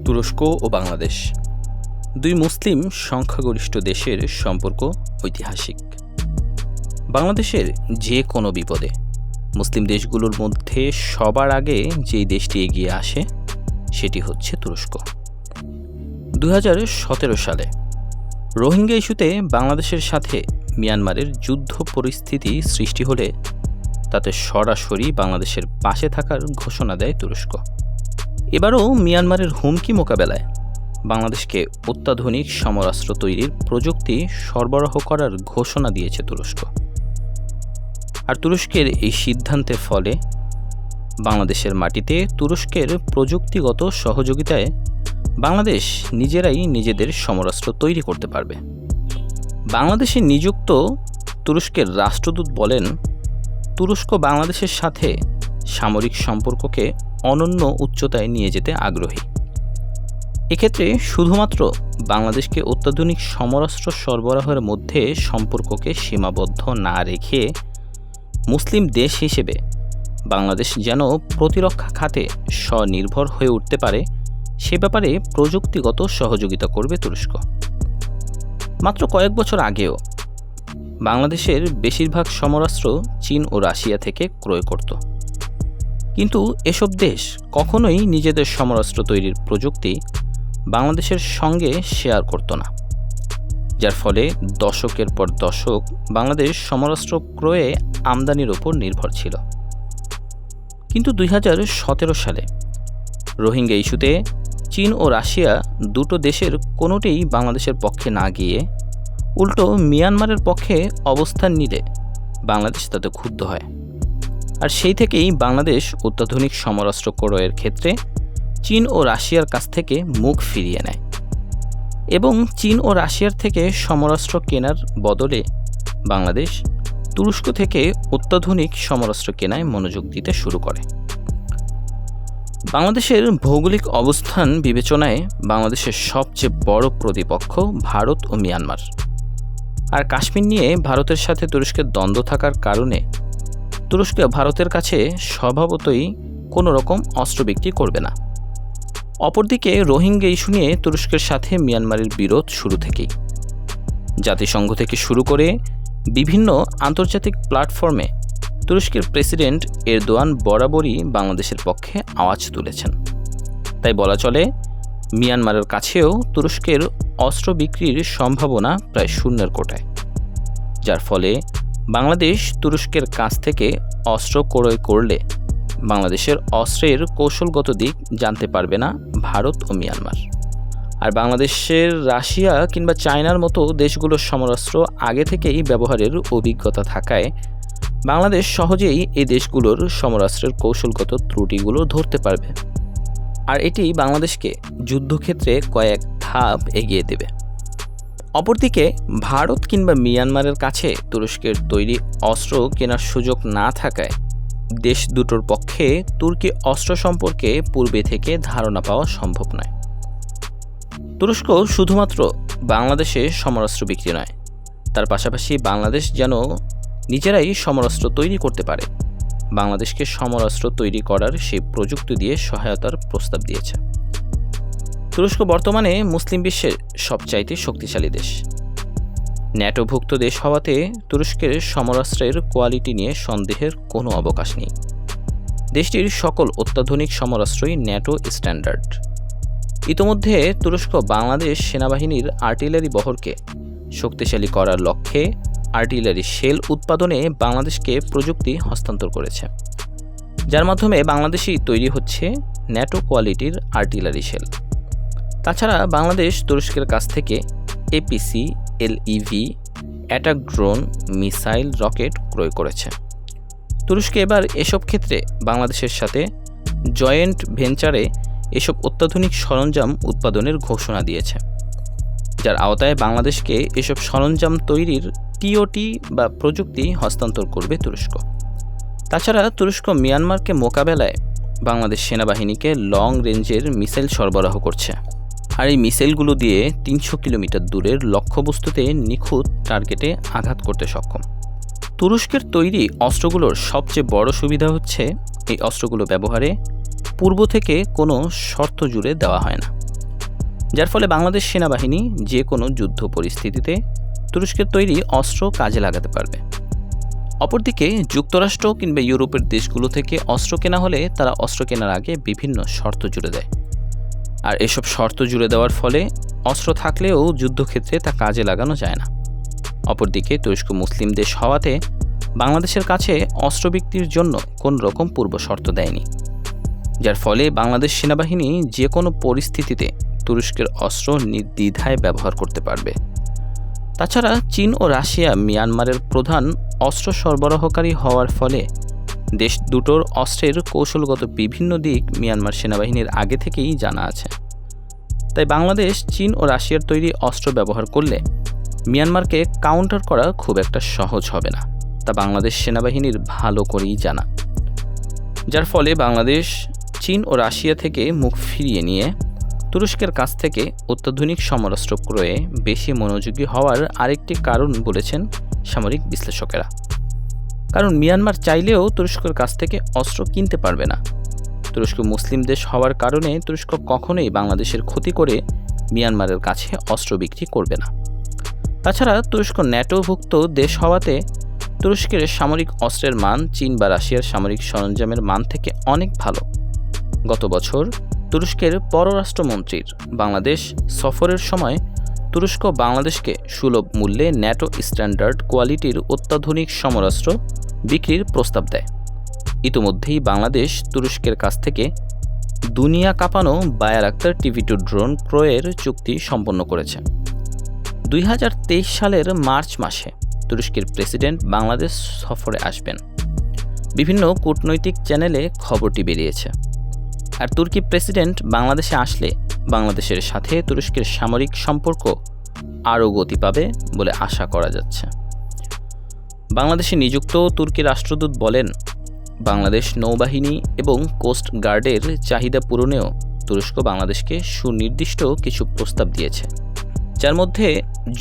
তুরস্ক ও বাংলাদেশ দুই মুসলিম সংখ্যাগরিষ্ঠ দেশের সম্পর্ক ঐতিহাসিক। বাংলাদেশের যে কোনো বিপদে মুসলিম দেশগুলোর মধ্যে সবার আগে যেই দেশটি এগিয়ে আসে সেটি হচ্ছে তুরস্ক। 2017 সালে রোহিঙ্গা ইস্যুতে বাংলাদেশের সাথে মিয়ানমারের যুদ্ধ পরিস্থিতি সৃষ্টি হলে তাতে সরাসরি বাংলাদেশের পাশে থাকার ঘোষণা দেয় তুরস্ক। এবারও মিয়ানমারের হুমকি মোকাবেলায় বাংলাদেশকে অত্যাধুনিক সমরাস্ত্র তৈরির প্রযুক্তি সরবরাহ করার ঘোষণা দিয়েছে তুরস্ক। আর তুরস্কের এই সিদ্ধান্তের ফলে বাংলাদেশের মাটিতে তুরস্কের প্রযুক্তিগত সহযোগিতায় বাংলাদেশ নিজেরাই নিজেদের সমরাস্ত্র তৈরি করতে পারবে। বাংলাদেশে নিযুক্ত তুরস্কের রাষ্ট্রদূত বলেন, তুরস্ক বাংলাদেশের সাথে সামরিক সম্পর্ককে অনন্য উচ্চতায় নিয়ে যেতে আগ্রহী। এক্ষেত্রে শুধুমাত্র বাংলাদেশকে অত্যাধুনিক সমরাস্ত্র সরবরাহের মধ্যে সম্পর্ককে সীমাবদ্ধ না রেখে মুসলিম দেশ হিসেবে বাংলাদেশ যেন প্রতিরক্ষা খাতে স্বনির্ভর হয়ে উঠতে পারে সে ব্যাপারে প্রযুক্তিগত সহযোগিতা করবে তুরস্ক। মাত্র কয়েক বছর আগেও বাংলাদেশের বেশিরভাগ সমরাস্ত্র চীন ও রাশিয়া থেকে ক্রয় করত, কিন্তু এসব দেশ কখনোই নিজেদের সমরাস্ত্র তৈরির প্রযুক্তি বাংলাদেশের সঙ্গে শেয়ার করত না, যার ফলে দশকের পর দশক বাংলাদেশ সমরাস্ত্র ক্রয়ে আমদানির ওপর নির্ভর ছিল। কিন্তু 2017 সালে রোহিঙ্গা ইস্যুতে চীন ও রাশিয়া দুটো দেশের কোনোটিই বাংলাদেশের পক্ষে না গিয়ে উল্টো মিয়ানমারের পক্ষে অবস্থান নিলে বাংলাদেশ তাতে ক্ষুব্ধ হয়। আর সেই থেকেই বাংলাদেশ অত্যাধুনিক সমরাস্ত্র ক্রয়ের ক্ষেত্রে চীন ও রাশিয়ার কাছ থেকে মুখ ফিরিয়ে নেয় এবং চীন ও রাশিয়ার থেকে সমরাস্ত্র কেনার বদলে বাংলাদেশ তুরস্ক থেকে অত্যাধুনিক সমরাস্ত্র কেনায় মনোযোগ দিতে শুরু করে। বাংলাদেশের ভৌগোলিক অবস্থান বিবেচনায় বাংলাদেশের সবচেয়ে বড় প্রতিপক্ষ ভারত ও মিয়ানমার। আর কাশ্মীর নিয়ে ভারতের সাথে তুরস্কের দ্বন্দ্ব থাকার কারণে তুরস্ক ভারতের কাছে স্বভাবতই কোনো রকম অস্ত্র বিক্রি করবে না। অপরদিকে রোহিঙ্গা ইস্যু নিয়ে তুরস্কের সাথে মিয়ানমারের বিরোধ শুরু থেকেই। জাতিসংঘ থেকে শুরু করে বিভিন্ন আন্তর্জাতিক প্ল্যাটফর্মে তুরস্কের প্রেসিডেন্ট এরদোয়ান বরাবরই বাংলাদেশের পক্ষে আওয়াজ তুলেছেন। তাই বলা চলে মিয়ানমারের কাছেও তুরস্কের অস্ত্র বিক্রির সম্ভাবনা প্রায় শূন্যের কোটায়, যার ফলে বাংলাদেশ তুরস্কের কাছ থেকে অস্ত্র ক্রয় করলে বাংলাদেশের অস্ত্রের কৌশলগত দিক জানতে পারবে না ভারত ও মিয়ানমার। আর বাংলাদেশের রাশিয়া কিংবা চায়নার মতো দেশগুলোর সমরাস্ত্র আগে থেকেই ব্যবহারের অভিজ্ঞতা থাকায় বাংলাদেশ সহজেই এই দেশগুলোর সমরাস্ত্রের কৌশলগত ত্রুটিগুলো ধরতে পারবে। আর এটি বাংলাদেশকে যুদ্ধক্ষেত্রে কয়েক ধাপ এগিয়ে দেবে। অপরদিকে ভারত কিংবা মিয়ানমারের কাছে তুরস্কের তৈরি অস্ত্র কেনার সুযোগ না থাকায় দেশ দুটোর পক্ষে তুর্কি অস্ত্র সম্পর্কে পূর্বে থেকে ধারণা পাওয়া সম্ভব নয়। তুরস্ক শুধুমাত্র বাংলাদেশে সমরাস্ত্র বিক্রি নয়, তার পাশাপাশি বাংলাদেশ যেন নিজেরাই সমরাস্ত্র তৈরি করতে পারে বাংলাদেশকে সমরাস্ত্র তৈরি করার সেই প্রযুক্তি দিয়ে সহায়তার প্রস্তাব দিয়েছে। তুরস্ক বর্তমানে মুসলিম বিশ্বের সবচাইতে শক্তিশালী দেশ। ন্যাটোভুক্ত দেশ হওয়াতে তুরস্কের সমরাস্ত্রের কোয়ালিটি নিয়ে সন্দেহের কোনো অবকাশ নেই। দেশটির সকল অত্যাধুনিক সমরাস্ত্রই ন্যাটো স্ট্যান্ডার্ড। ইতোমধ্যে তুরস্ক বাংলাদেশ সেনাবাহিনীর আর্টিলারি বহরকে শক্তিশালী করার লক্ষ্যে আর্টিলারি শেল উৎপাদনে বাংলাদেশকে প্রযুক্তি হস্তান্তর করেছে, যার মাধ্যমে বাংলাদেশেই তৈরি হচ্ছে ন্যাটো কোয়ালিটির আর্টিলারি শেল। তাছাড়া বাংলাদেশ তুরস্কের কাছ থেকে APC, LEV, attack drone, missile, rocket ক্রয় করেছে। তুরস্ক এবার এসব ক্ষেত্রে বাংলাদেশের সাথে জয়েন্ট ভেঞ্চারে এসব অত্যাধুনিক সরঞ্জাম উৎপাদনের ঘোষণা দিয়েছে, যার আওতায় বাংলাদেশকে এসব সরঞ্জাম তৈরির টিওটি বা প্রযুক্তি হস্তান্তর করবে তুরস্ক। তাছাড়া তুরস্ক মিয়ানমারকে মোকাবেলায় বাংলাদেশ সেনাবাহিনীকে লং রেঞ্জের মিসাইল সরবরাহ করছে। আর এই মিসাইলগুলো দিয়ে 300 কিলোমিটার দূরের লক্ষ্যবস্তুতে নিখুঁত টার্গেটে আঘাত করতে সক্ষম। তুরস্কের তৈরি অস্ত্রগুলোর সবচেয়ে বড় সুবিধা হচ্ছে এই অস্ত্রগুলো ব্যবহারে পূর্ব থেকে কোনো শর্ত জুড়ে দেওয়া হয় না। যার ফলে বাংলাদেশ সেনাবাহিনী যে কোনো যুদ্ধ পরিস্থিতিতে তুরস্কের তৈরি অস্ত্র কাজে লাগাতে পারবে। অপরদিকে যুক্তরাষ্ট্র কিংবা ইউরোপের দেশগুলো থেকে অস্ত্র কেনা হলে তারা অস্ত্র কেনার আগে বিভিন্ন শর্ত জুড়ে দেয়, আর এসব শর্ত জুড়ে দেওয়ার ফলে অস্ত্র থাকলেও যুদ্ধক্ষেত্রে তা কাজে লাগানো যায় না। অপরদিকে তুরস্ক মুসলিম দেশ হওয়াতে বাংলাদেশের কাছে অস্ত্র বিক্রির জন্য কোন রকম পূর্ব শর্ত দেয়নি, যার ফলে বাংলাদেশ সেনাবাহিনী যে কোনো পরিস্থিতিতে তুরস্কের অস্ত্র নির্দ্বিধায় ব্যবহার করতে পারবে। তাছাড়া চীন ও রাশিয়া মিয়ানমারের প্রধান অস্ত্র সরবরাহকারী হওয়ার ফলে দেশ দুটোর অস্ত্রের কৌশলগত বিভিন্ন দিক মিয়ানমার সেনাবাহিনীর আগে থেকেই জানা আছে। তাই বাংলাদেশ চীন ও রাশিয়ার তৈরি অস্ত্র ব্যবহার করলে মিয়ানমারকে কাউন্টার করা খুব একটা সহজ হবে না, তা বাংলাদেশ সেনাবাহিনীর ভালো করেই জানা। যার ফলে বাংলাদেশ চীন ও রাশিয়া থেকে মুখ ফিরিয়ে নিয়ে তুরস্কের কাছ থেকে অত্যাধুনিক সমরাস্ত্র ক্রয়ে বেশি মনোযোগী হওয়ার আরেকটি কারণ বলেছেন সামরিক বিশ্লেষকেরা। কারণ মিয়ানমার চাইলেও তুরস্কের কাছ থেকে অস্ত্র কিনতে পারবে না। তুরস্ক মুসলিম দেশ হওয়ার কারণে তুরস্ক কখনোই বাংলাদেশের ক্ষতি করে মিয়ানমারের কাছে অস্ত্র বিক্রি করবে না। তাছাড়া তুরস্ক ন্যাটোভুক্ত দেশ হওয়াতে তুরস্কের সামরিক অস্ত্রের মান চীন বা রাশিয়ার সামরিক সরঞ্জামের মান থেকে অনেক ভালো। গত বছর তুরস্কের পররাষ্ট্রমন্ত্রীর বাংলাদেশ সফরের সময় তুরস্ক বাংলাদেশকে সুলভ মূল্যে ন্যাটো স্ট্যান্ডার্ড কোয়ালিটির অত্যাধুনিক সমরাস্ত্র বিক্রির প্রস্তাব দেয়। ইতোমধ্যেই বাংলাদেশ তুরস্কের কাছ থেকে দুনিয়া কাঁপানো বায়ারাক্তার টিভি-2 ড্রোন ক্রয়ের চুক্তি সম্পন্ন করেছে। 2023 সালের মার্চ মাসে তুরস্কের প্রেসিডেন্ট বাংলাদেশ সফরে আসবেন। বিভিন্ন কূটনৈতিক চ্যানেলে খবরটি বেরিয়েছে। আর তুর্কি প্রেসিডেন্ট বাংলাদেশে আসলে বাংলাদেশের সাথে তুরস্কের সামরিক সম্পর্ক আরও গতি পাবে বলে আশা করা যাচ্ছে। বাংলাদেশে নিযুক্ত তুর্কি রাষ্ট্রদূত বলেন, বাংলাদেশ নৌবাহিনী এবং কোস্ট গার্ডের চাহিদা পূরণেও তুরস্ক বাংলাদেশকে সুনির্দিষ্ট কিছু প্রস্তাব দিয়েছে, যার মধ্যে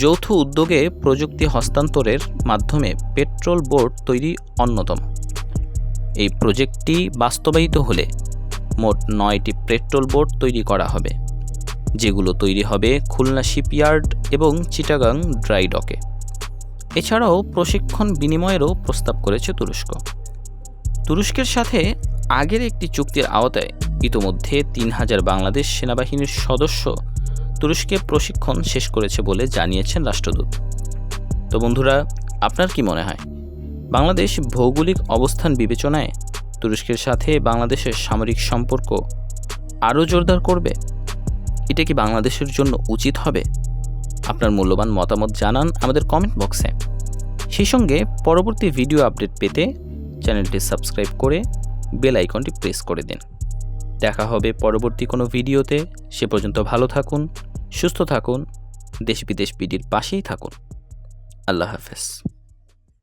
যৌথ উদ্যোগে প্রযুক্তি হস্তান্তরের মাধ্যমে পেট্রোল বোট তৈরি অন্যতম। এই প্রজেক্টটি বাস্তবায়িত হলে মোট 9টি পেট্রোল বোট তৈরি করা হবে, যেগুলো তৈরি হবে খুলনা শিপইয়ার্ড এবং চিটাগাং ড্রাই ডকে। এছাড়াও প্রশিক্ষণ বিনিময়েরও প্রস্তাব করেছে তুরস্ক। তুরস্কের সাথে আগের একটি চুক্তির আওতায় ইতোমধ্যে 3000 বাংলাদেশ সেনাবাহিনীর সদস্য তুরস্কে প্রশিক্ষণ শেষ করেছে বলে জানিয়েছেন রাষ্ট্রদূত। তো বন্ধুরা, আপনার কি মনে হয় বাংলাদেশ ভৌগোলিক অবস্থান বিবেচনায় তুরস্কের সাথে বাংলাদেশের সামরিক সম্পর্ক আরও জোরদার করবে? এটা কি বাংলাদেশের জন্য উচিত হবে? আপনার মূল্যবান মতামত জানান আমাদের কমেন্ট বক্সে। সেই সঙ্গে পরবর্তী ভিডিও আপডেট পেতে চ্যানেলটি সাবস্ক্রাইব করে বেল আইকনটি প্রেস করে দিন। দেখা হবে পরবর্তী কোনো ভিডিওতে। সে পর্যন্ত ভালো থাকুন, সুস্থ থাকুন, দেশ বিদেশ বিডির পাশেই থাকুন। আল্লাহ হাফেজ।